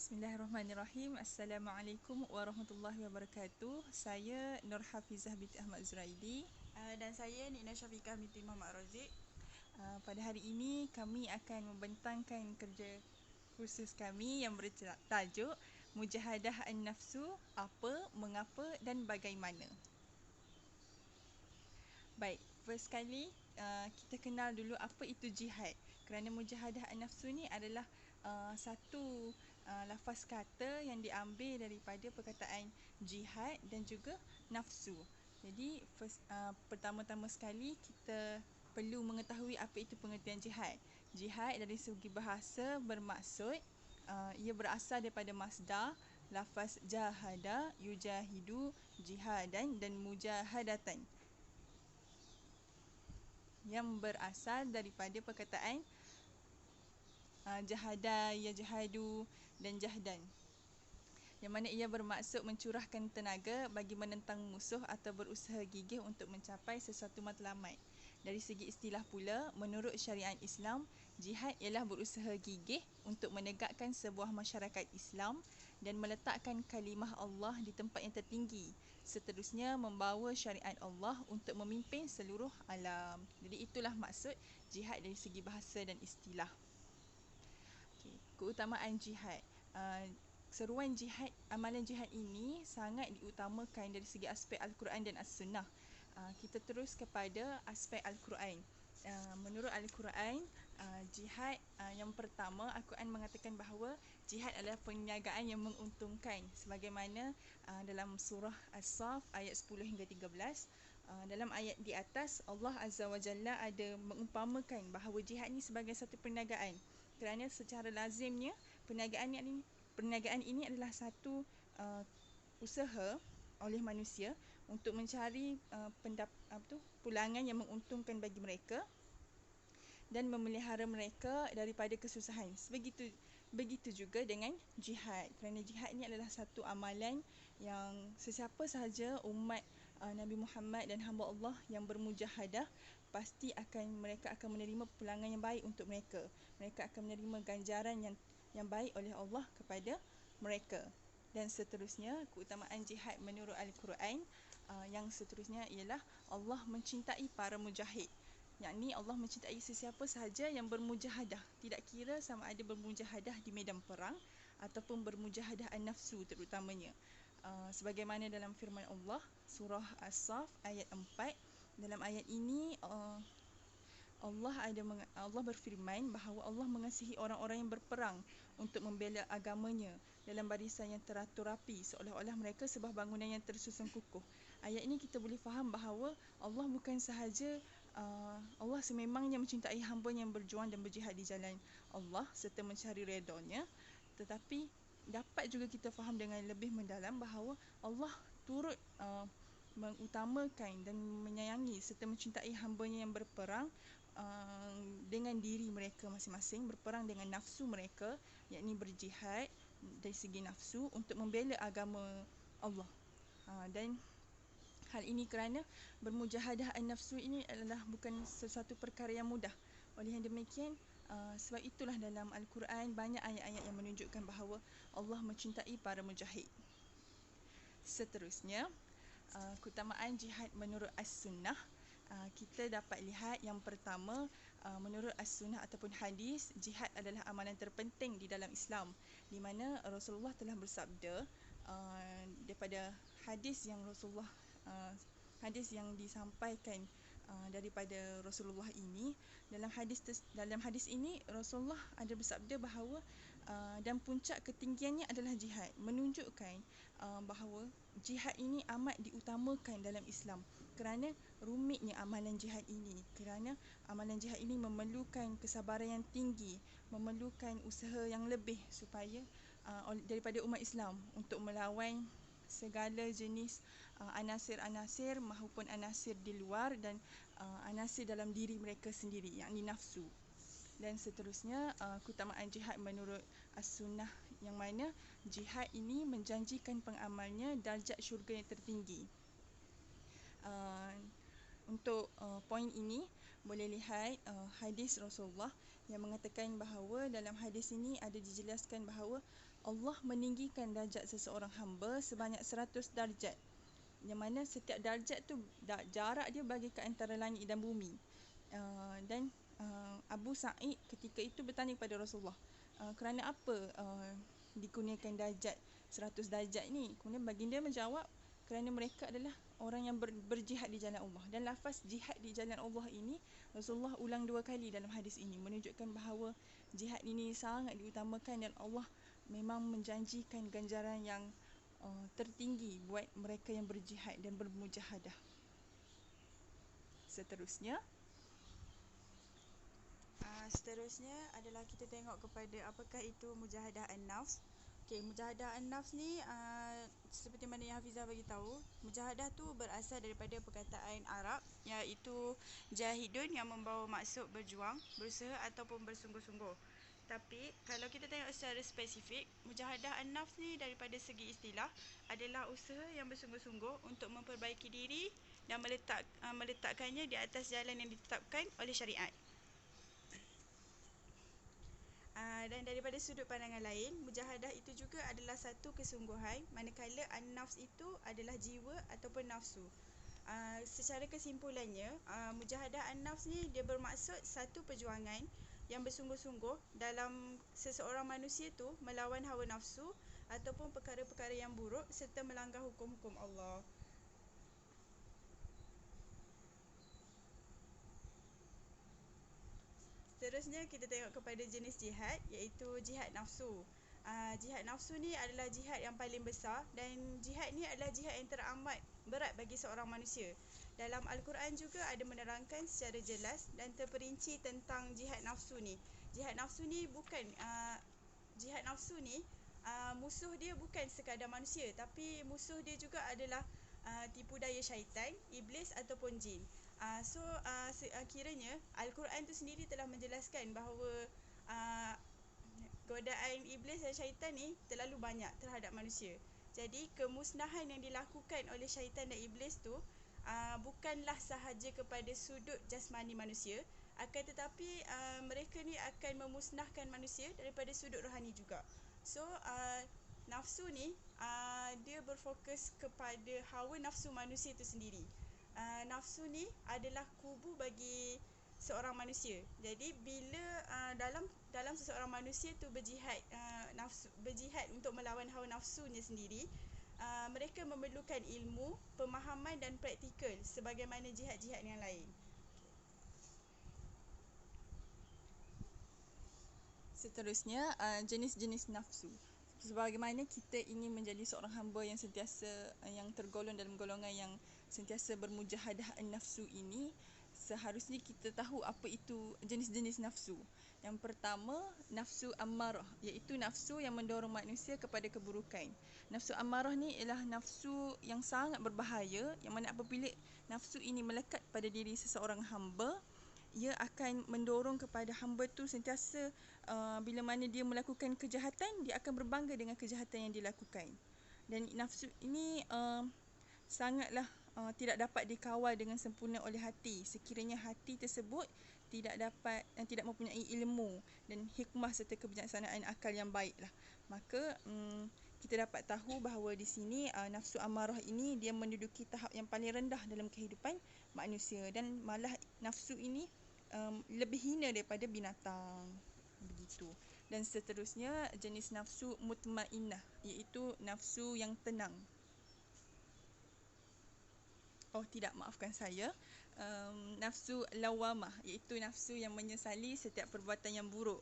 Bismillahirrahmanirrahim. Assalamualaikum warahmatullahi wabarakatuh. Saya Nur Hafizah binti Ahmad Zuraidi. Dan saya Nina Syafiqah binti Muhammad Raziq. Pada hari ini kami akan membentangkan kerja kursus kami yang bertajuk Mujahadah An-Nafsu, apa, mengapa dan bagaimana. Baik, first kali kita kenal dulu apa itu jihad. Kerana mujahadah an-nafsu ni adalah satu lafaz kata yang diambil daripada perkataan jihad dan juga nafsu. Jadi pertama-tama sekali kita perlu mengetahui apa itu pengertian jihad. Jihad dari segi bahasa bermaksud ia berasal daripada masdar lafaz jahada, yujahidu, jihadan dan mujahadatan, yang berasal daripada perkataan jahada, yajhadu dan jahdan, yang mana ia bermaksud mencurahkan tenaga bagi menentang musuh atau berusaha gigih untuk mencapai sesuatu matlamat. Dari segi istilah pula, menurut syariat Islam, jihad ialah berusaha gigih untuk menegakkan sebuah masyarakat Islam dan meletakkan kalimah Allah di tempat yang tertinggi. Seterusnya, membawa syariat Allah untuk memimpin seluruh alam. Jadi itulah maksud jihad dari segi bahasa dan istilah. Keutamaan jihad. Seruan jihad, amalan jihad ini sangat diutamakan dari segi aspek Al-Quran dan As-Sunnah. Kita terus kepada aspek Al-Quran. Menurut Al-Quran, jihad yang pertama, Al-Quran mengatakan bahawa jihad adalah perniagaan yang menguntungkan, sebagaimana dalam surah As-Saf ayat 10 hingga 13. Dalam ayat di atas, Allah Azza wa Jalla ada mengumpamakan bahawa jihad ini sebagai satu perniagaan, kerana secara lazimnya perniagaan ini adalah satu usaha oleh manusia untuk mencari pulangan yang menguntungkan bagi mereka dan memelihara mereka daripada kesusahan. Begitu juga dengan jihad, kerana jihad ini adalah satu amalan yang sesiapa sahaja umat Nabi Muhammad dan hamba Allah yang bermujahadah, pasti mereka akan menerima pulangan yang baik untuk mereka. Mereka akan menerima ganjaran yang baik oleh Allah kepada mereka. Dan seterusnya, keutamaan jihad menurut Al-Quran yang seterusnya ialah Allah mencintai para mujahid. Yakni Allah mencintai sesiapa sahaja yang bermujahadah, tidak kira sama ada bermujahadah di medan perang ataupun bermujahadah an-nafsu terutamanya. Sebagaimana dalam firman Allah surah As-Saf ayat 4. Dalam ayat ini Allah berfirman bahawa Allah mengasihi orang-orang yang berperang untuk membela agamanya dalam barisan yang teratur rapi, seolah-olah mereka sebuah bangunan yang tersusun kukuh. Ayat ini kita boleh faham bahawa Allah bukan sahaja Allah sememangnya mencintai hamba yang berjuang dan berjihad di jalan Allah serta mencari redanya, tetapi dapat juga kita faham dengan lebih mendalam bahawa Allah turut mengutamakan dan menyayangi serta mencintai hambanya yang berperang dengan diri mereka masing-masing, berperang dengan nafsu mereka, yakni berjihad dari segi nafsu untuk membela agama Allah. Dan hal ini kerana bermujahadah an-nafsu ini adalah bukan sesuatu perkara yang mudah. Oleh yang demikian, sebab itulah dalam Al-Quran banyak ayat-ayat yang menunjukkan bahawa Allah mencintai para mujahid. Seterusnya, keutamaan jihad menurut As-Sunnah. Kita dapat lihat yang pertama, menurut As-Sunnah ataupun hadis, jihad adalah amalan terpenting di dalam Islam, di mana Rasulullah telah bersabda daripada hadis yang hadis yang disampaikan daripada Rasulullah ini. Dalam hadis ini Rasulullah ada bersabda bahawa dan puncak ketinggiannya adalah jihad, menunjukkan bahawa jihad ini amat diutamakan dalam Islam kerana rumitnya amalan jihad ini, kerana amalan jihad ini memerlukan kesabaran yang tinggi, memerlukan usaha yang lebih supaya daripada umat Islam untuk melawan segala jenis anasir-anasir maupun anasir di luar dan anasir dalam diri mereka sendiri, yakni nafsu. Dan seterusnya, keutamaan jihad menurut As-Sunnah, yang mana jihad ini menjanjikan pengamalnya darjat syurga yang tertinggi. Untuk poin ini boleh lihat hadis Rasulullah yang mengatakan bahawa dalam hadis ini ada dijelaskan bahawa Allah meninggikan darjat seseorang hamba sebanyak 100 darjat. Yang mana setiap darjat tu jarak dia bagaikan antara langit dan bumi. Dan Abu Sa'id ketika itu bertanya kepada Rasulullah, kerana apa dikurniakan darjat 100 darjat ni? Kemudian baginda menjawab, kerana mereka adalah orang yang berjihad di jalan Allah. Dan lafaz jihad di jalan Allah ini Rasulullah ulang 2 kali dalam hadis ini, menunjukkan bahawa jihad ini sangat diutamakan dan Allah memang menjanjikan ganjaran yang tertinggi buat mereka yang berjihad dan bermujahadah. Seterusnya adalah kita tengok kepada apakah itu mujahadah an-nafs. Okey, mujahadah an-nafs ni seperti mana yang Hafizah bagi tahu, mujahadah tu berasal daripada perkataan Arab iaitu jahidun yang membawa maksud berjuang, berusaha ataupun bersungguh-sungguh. Tapi kalau kita tengok secara spesifik, mujahadah an-nafs ni daripada segi istilah adalah usaha yang bersungguh-sungguh untuk memperbaiki diri dan meletakkannya di atas jalan yang ditetapkan oleh syariat. Dan daripada sudut pandangan lain, mujahadah itu juga adalah satu kesungguhan, manakala an-nafs itu adalah jiwa ataupun nafsu. Secara kesimpulannya, mujahadah an-nafs ni dia bermaksud satu perjuangan yang bersungguh-sungguh dalam seseorang manusia tu melawan hawa nafsu ataupun perkara-perkara yang buruk serta melanggar hukum-hukum Allah. Seterusnya kita tengok kepada jenis jihad, iaitu jihad nafsu. Jihad nafsu ni adalah jihad yang paling besar dan jihad ni adalah jihad yang teramat berat bagi seorang manusia. Dalam Al-Quran juga ada menerangkan secara jelas dan terperinci tentang jihad nafsu ni. Jihad nafsu ni musuh dia bukan sekadar manusia, tapi musuh dia juga adalah tipu daya syaitan, iblis ataupun jin. Kiranya Al-Quran tu sendiri telah menjelaskan bahawa godaan iblis dan syaitan ni terlalu banyak terhadap manusia. Jadi kemusnahan yang dilakukan oleh syaitan dan iblis tu bukanlah sahaja kepada sudut jasmani manusia, akan tetapi mereka ni akan memusnahkan manusia daripada sudut rohani juga. Nafsu ni dia berfokus kepada hawa nafsu manusia itu sendiri. Nafsu ni adalah kubu bagi seorang manusia. Jadi bila dalam seseorang manusia tu berjihad untuk melawan hawa nafsunya sendiri, mereka memerlukan ilmu, pemahaman dan praktikal sebagaimana jihad-jihad yang lain. Seterusnya, jenis-jenis nafsu. Sebagaimana kita ingin menjadi seorang hamba yang sentiasa yang tergolong dalam golongan yang sentiasa bermujahadah an-nafsu ini, seharusnya kita tahu apa itu jenis-jenis nafsu. Yang pertama, nafsu ammarah, iaitu nafsu yang mendorong manusia kepada keburukan. Nafsu ammarah ni ialah nafsu yang sangat berbahaya, yang mana apabila nafsu ini melekat pada diri seseorang hamba, ia akan mendorong kepada hamba tu sentiasa bila mana dia melakukan kejahatan, dia akan berbangga dengan kejahatan yang dilakukan. Dan nafsu ini sangatlah tidak dapat dikawal dengan sempurna oleh hati sekiranya hati tersebut tidak mempunyai ilmu dan hikmah serta kebijaksanaan akal yang baiklah. Maka kita dapat tahu bahawa di sini nafsu amarah ini dia menduduki tahap yang paling rendah dalam kehidupan manusia, dan malah nafsu ini lebih hina daripada binatang, begitu. Dan seterusnya jenis nafsu mutmainnah, iaitu nafsu yang tenang. Nafsu lawamah, iaitu nafsu yang menyesali setiap perbuatan yang buruk.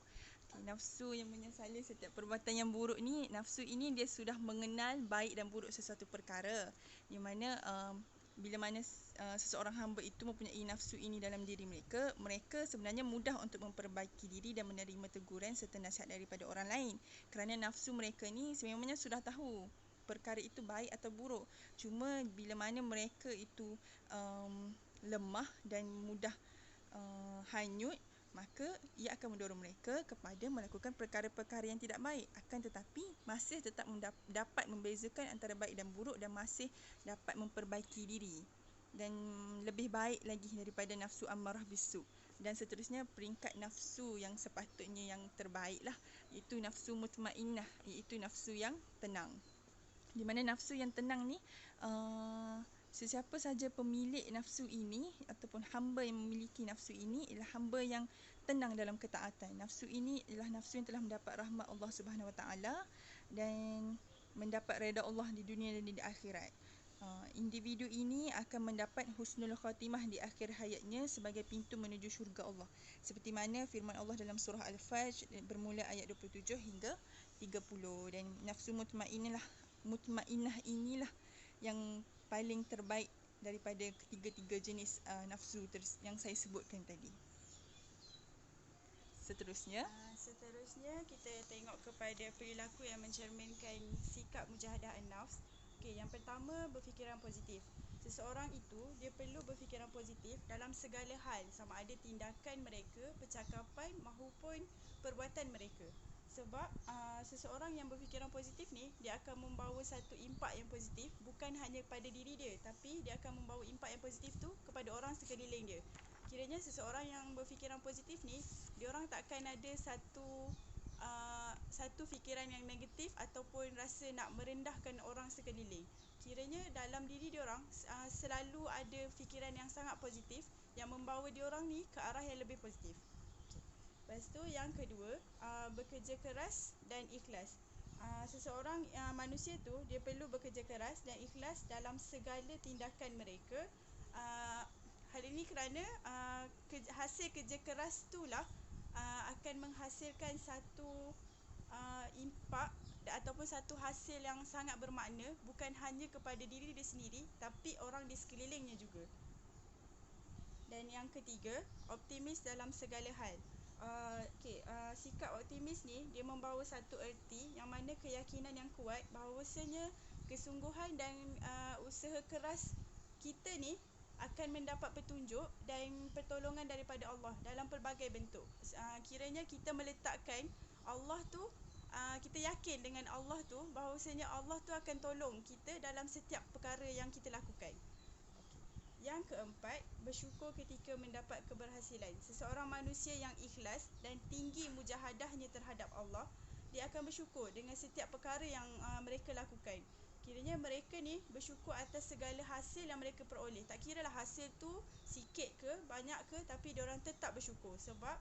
Nafsu yang menyesali setiap perbuatan yang buruk ni, nafsu ini dia sudah mengenal baik dan buruk sesuatu perkara, di mana bila mana seseorang hamba itu mempunyai nafsu ini dalam diri mereka sebenarnya mudah untuk memperbaiki diri dan menerima teguran serta nasihat daripada orang lain, kerana nafsu mereka ni sebenarnya sudah tahu perkara itu baik atau buruk. Cuma bila mana mereka itu lemah dan mudah hanyut, maka ia akan mendorong mereka kepada melakukan perkara-perkara yang tidak baik. Akan tetapi masih tetap dapat membezakan antara baik dan buruk dan masih dapat memperbaiki diri, dan lebih baik lagi daripada nafsu ammarah bisu. Dan seterusnya peringkat nafsu yang sepatutnya yang terbaik lah, iaitu nafsu mutmainnah, iaitu nafsu yang tenang. Di mana nafsu yang tenang ni, sesiapa saja pemilik nafsu ini ataupun hamba yang memiliki nafsu ini ialah hamba yang tenang dalam ketaatan. Nafsu ini ialah nafsu yang telah mendapat rahmat Allah Subhanahu Wa Taala dan mendapat redha Allah di dunia dan di akhirat. Individu ini akan mendapat husnul khatimah di akhir hayatnya sebagai pintu menuju syurga Allah. Seperti mana firman Allah dalam surah Al-Fajr bermula ayat 27 hingga 30. Dan nafsu mutmainnah inilah yang paling terbaik daripada ketiga-tiga jenis nafsu yang saya sebutkan tadi. Seterusnya kita tengok kepada perilaku yang mencerminkan sikap mujahadah an-nafs. Okey, yang pertama, berfikiran positif. Seseorang itu dia perlu berfikiran positif dalam segala hal, sama ada tindakan mereka, percakapan maupun perbuatan mereka. Sebab seseorang yang berfikiran positif ni, dia akan membawa satu impak yang positif, bukan hanya pada diri dia, tapi dia akan membawa impak yang positif tu kepada orang sekeliling dia. Kiranya seseorang yang berfikiran positif ni, dia orang takkan ada satu fikiran yang negatif ataupun rasa nak merendahkan orang sekeliling. Kiranya dalam diri dia orang selalu ada fikiran yang sangat positif yang membawa dia orang ni ke arah yang lebih positif. Lepas tu yang kedua, bekerja keras dan ikhlas. Seseorang manusia tu dia perlu bekerja keras dan ikhlas dalam segala tindakan mereka. Hal ini kerana hasil kerja keras itulah akan menghasilkan satu impak ataupun satu hasil yang sangat bermakna, bukan hanya kepada diri dia sendiri tapi orang di sekelilingnya juga. Dan yang ketiga, optimis dalam segala hal. Sikap optimis ni dia membawa satu erti yang mana keyakinan yang kuat bahawasanya kesungguhan dan usaha keras kita ni akan mendapat petunjuk dan pertolongan daripada Allah dalam pelbagai bentuk. Kiranya kita meletakkan Allah tu, kita yakin dengan Allah tu bahawasanya Allah tu akan tolong kita dalam setiap perkara yang kita lakukan. Yang keempat, bersyukur ketika mendapat keberhasilan. Seseorang manusia yang ikhlas dan tinggi mujahadahnya terhadap Allah, dia akan bersyukur dengan setiap perkara yang mereka lakukan. Kiranya mereka ni bersyukur atas segala hasil yang mereka peroleh. Tak kiralah hasil tu sikit ke, banyak ke, tapi diorang tetap bersyukur sebab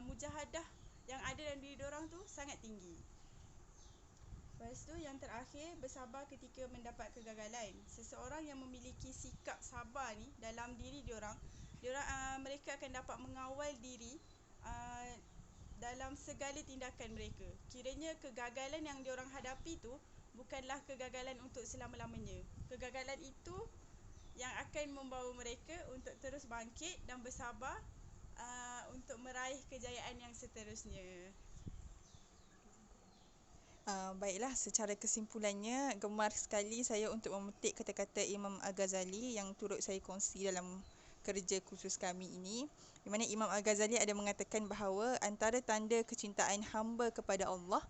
mujahadah yang ada dalam diri diorang tu sangat tinggi. Lepas tu yang terakhir, bersabar ketika mendapat kegagalan. Seseorang yang memiliki sikap sabar ni dalam diri diorang, mereka akan dapat mengawal diri dalam segala tindakan mereka. Kiranya kegagalan yang diorang hadapi tu bukanlah kegagalan untuk selama-lamanya. Kegagalan itu yang akan membawa mereka untuk terus bangkit dan bersabar untuk meraih kejayaan yang seterusnya. Baiklah, secara kesimpulannya, gemar sekali saya untuk memetik kata-kata Imam Al-Ghazali yang turut saya kongsi dalam kerja khusus kami ini, di mana Imam Al-Ghazali ada mengatakan bahawa antara tanda kecintaan hamba kepada Allah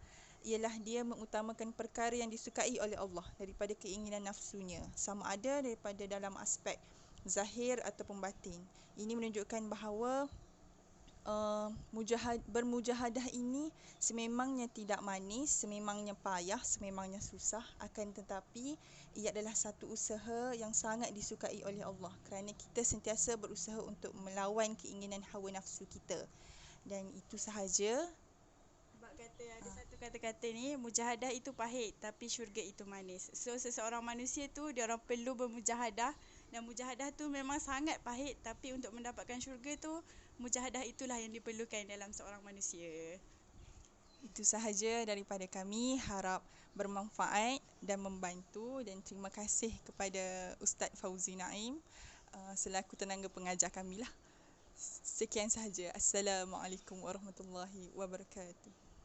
ialah dia mengutamakan perkara yang disukai oleh Allah daripada keinginan nafsunya, sama ada daripada dalam aspek zahir ataupun batin. Ini menunjukkan bahawa bermujahadah ini sememangnya tidak manis, sememangnya payah, sememangnya susah, akan tetapi ia adalah satu usaha yang sangat disukai oleh Allah kerana kita sentiasa berusaha untuk melawan keinginan hawa nafsu kita. Dan itu sahaja. Sebab ada satu kata-kata ni, mujahadah itu pahit tapi syurga itu manis. So seseorang manusia tu dia orang perlu bermujahadah, dan mujahadah tu memang sangat pahit, tapi untuk mendapatkan syurga tu mujahadah itulah yang diperlukan dalam seorang manusia. Itu sahaja daripada kami, harap bermanfaat dan membantu, dan terima kasih kepada Ustaz Fauzi Naim selaku tenaga pengajar kami lah. Sekian sahaja. Assalamualaikum warahmatullahi wabarakatuh.